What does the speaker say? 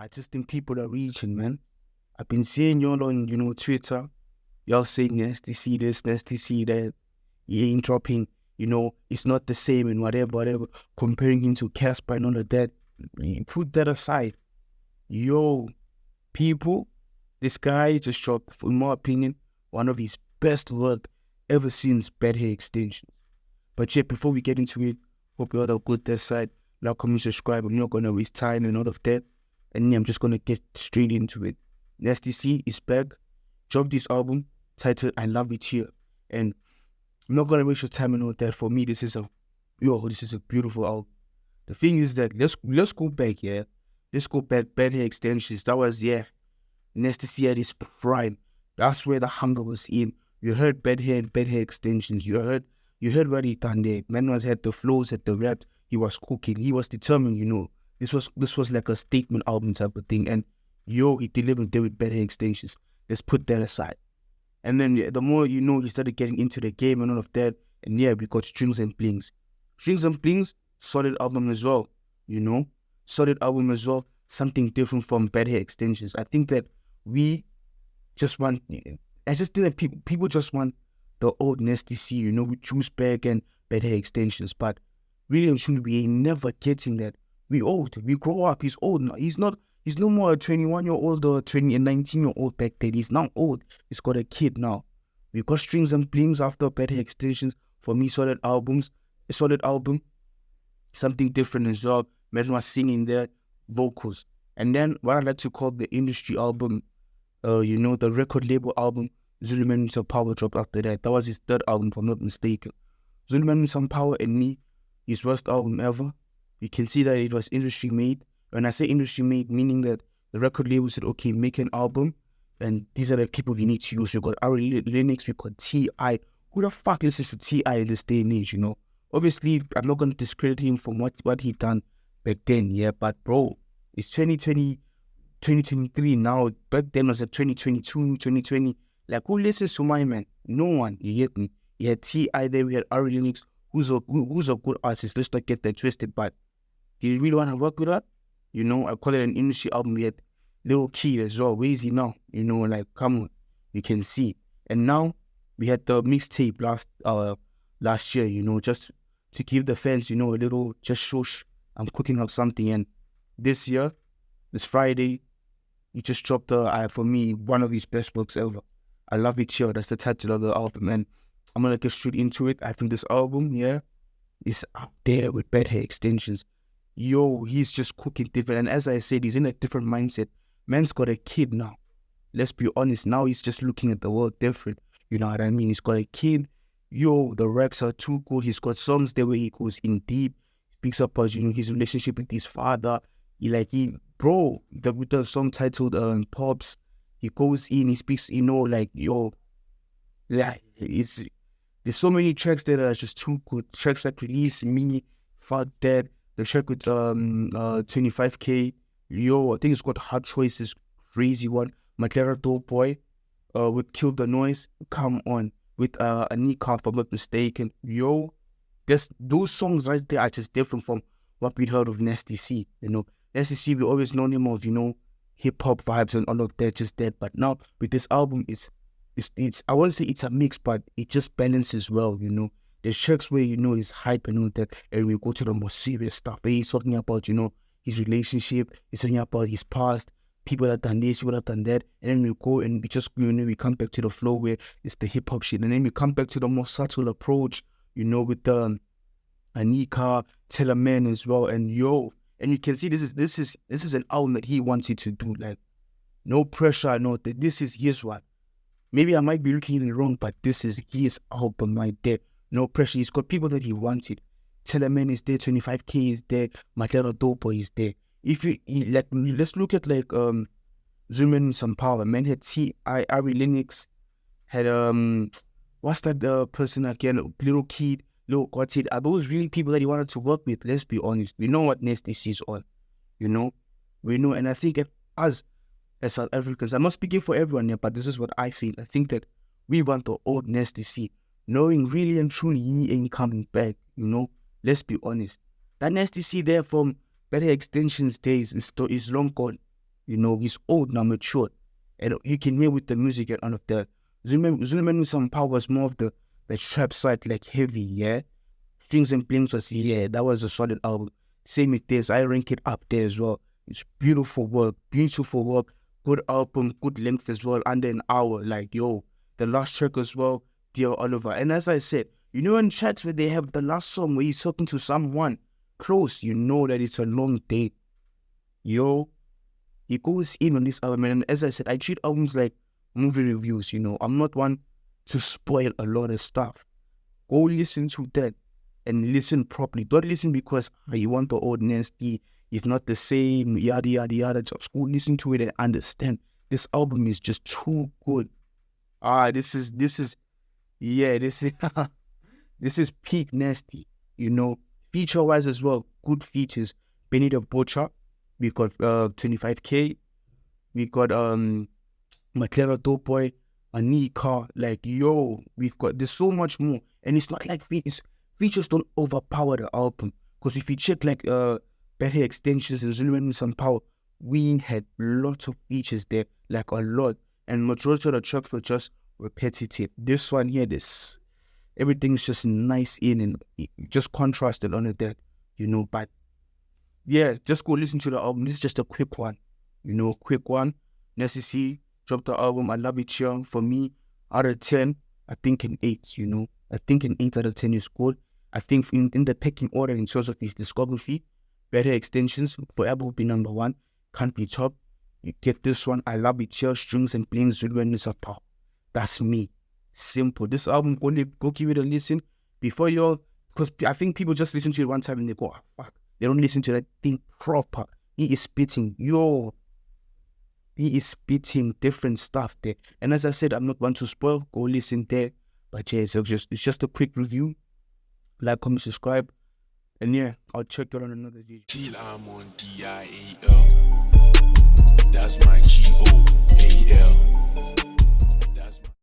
I just think people are reaching, man. I've been seeing y'all on, Twitter. Y'all saying nasty see this, nasty see that. He ain't dropping, it's not the same and whatever, comparing him to Casper and all of that. Put that aside. Yo, people, this guy just dropped, in my opinion, one of his best work ever since Bad Hair Extensions. But yeah, before we get into it, hope you all have good that side. Like, comment, subscribe. I'm not going to waste time and all of that. And yeah, I'm just going to get straight into it. Nasty C is back. Dropped this album titled I Love It Here. And I'm not going to waste your time and all that. For me, this is a beautiful album. The thing is that let's go back, yeah. Let's go back. Bad Hair Extensions. That was, Nasty C at his prime. That's where the hunger was in. You heard Bad Hair and Bad Hair Extensions. You heard what he done there. Man was had the flows, had the rap. He was cooking. He was determined, This was like a statement album type of thing. And he delivered there with Bad Hair Extensions. Let's put that aside. And then the more he started getting into the game and all of that. And we got Strings and Blings. Strings and Blings, solid album as well. Solid album as well. Something different from Bad Hair Extensions. I think that we just want, I just think that people just want the old Nasty C, with Juice Bag and Bad Hair Extensions. But really and truly, we ain't never getting that. We old. We grow up. He's old now. He's no more a 21-year-old or 19-year-old back then. He's now old. He's got a kid now. We got Strings and Blings after Bad Hair Extensions. For me, solid album. Something different as well. Man was singing there, vocals. And then what I like to call the industry album, the record label album, Zuluman with Some Power dropped after that. That was his third album, if I'm not mistaken. Zuluman with Some Power and Me, his worst album ever. You can see that it was industry made. When I say industry made, meaning that the record label said, okay, make an album, and these are the people we need to use. We got Ari Lennox, we got T.I. Who the fuck listens to T.I. in this day and age, Obviously, I'm not going to discredit him from what he done back then, but bro, it's 2023 now. Back then was at 2022, 2020. Like, who listens to my man? No one, you get me? You had T.I. there, we had Ari Lennox, who's a good artist. Let's not get that twisted, but do you really want to work with that? I call it an industry album. We had Lil Key as well. Where is he now? Come on, you can see. And now we had the mixtape last year, just to give the fans, a little just shush. I'm cooking up something. And this year, this Friday, he just dropped for me, one of his best works ever. I Love It Here. That's the title of the album. And I'm gonna get straight into it. I think this album, is up there with Bad Hair Extensions. He's just cooking different. And as I said, he's in a different mindset. Man's got a kid now. Let's be honest. Now he's just looking at the world different. You know what I mean? He's got a kid. The raps are too good. He's got songs there where he goes in deep. Speaks about, his relationship with his father. With the song titled Pops, he goes in, he speaks, there's so many tracks there that are just too good. Tracks like Release Me, Fuck That, the track with 25K, I think it's got Hard Choices, crazy one. Maclara Dope Boy, with Kill the Noise, come on, with Anika, if I'm not mistaken. Those songs right there are just different from what we'd heard of Nasty C. Nasty C, we always known him of, hip hop vibes and all of that, just that. But now with this album, it's I won't say it's a mix, but it just balances well. There's tracks where it's hype and all that, and we go to the more serious stuff. Where he's talking about his relationship, he's talking about his past, people that done this, people that done that, and then we go and we just we come back to the flow where it's the hip hop shit, and then we come back to the more subtle approach, with the Anika, Tell a Man as well, and and you can see this is an album that he wanted to do, like no pressure, that this is his one. Maybe I might be looking at it wrong, but this is his album right there. No pressure. He's got people that he wanted. Tell a Man is there, 25K is there, Maclara Dope Boy is there. If you let's look at Zuluman Some Power. Man had T.I. Ari Lennox, had what's that person again? Little Kid, Lil Gotti. Are those really people that he wanted to work with? Let's be honest. We know what Nasty C is on. We know, and I think as South Africans, I'm not speaking for everyone here, but this is what I feel. I think that we want the old Nasty C, knowing really and truly he ain't coming back. Let's be honest. That Nasty C there from Bad Hair Extensions days is long gone. He's old now, matured. And you can hear with the music and all of that. Zulumani Some Power was more of the trap side, like heavy, yeah. Strings and Blings was, that was a solid album. Same with this, I rank it up there as well. It's beautiful work, good album, good length as well, under an hour. Like, the last track as well, Dear Oliver. And as I said, in tracks where they have the last song where he's talking to someone close, that it's a long day. He goes in on this album, and as I said, I treat albums like movie reviews. I'm not one to spoil a lot of stuff. Go listen to that and listen properly. Don't listen because you want the old nasty, it's not the same, yada yada yada. Just go listen to it and understand. This album is just too good. This is this is peak nasty. Feature wise as well, good features. Benny the Butcher. We got 25K. We got McLaren Doughboy, Anika. Like, there's so much more. And it's not like features don't overpower the album. Because if you check like Better Extensions and Zulumani Some Power, we had lots of features there, like a lot. And majority of the tracks were just repetitive. This one here, everything's just nice and just contrasted on it there, but yeah, just go listen to the album. This is just a quick one. Quick one. Necessary dropped the album. I love it here. For me, out of 10, I think an 8, I think an 8 out of 10 is good. I think in the pecking order in terms of his discography, Better Extensions, Forever will be number 1. Can't Be Top. You get this one. I love it here. Strings and Blings, Zulumani Some Power. That's me. Simple. This album, go give it a listen before because I think people just listen to it one time and they go, fuck. They don't listen to that thing proper. He is spitting. He is spitting different stuff there. And as I said, I'm not one to spoil. Go listen there. But yeah, it's just a quick review. Like, comment, subscribe. And yeah, I'll check you on another video. Till I'm on DIAL. That's my GOAL.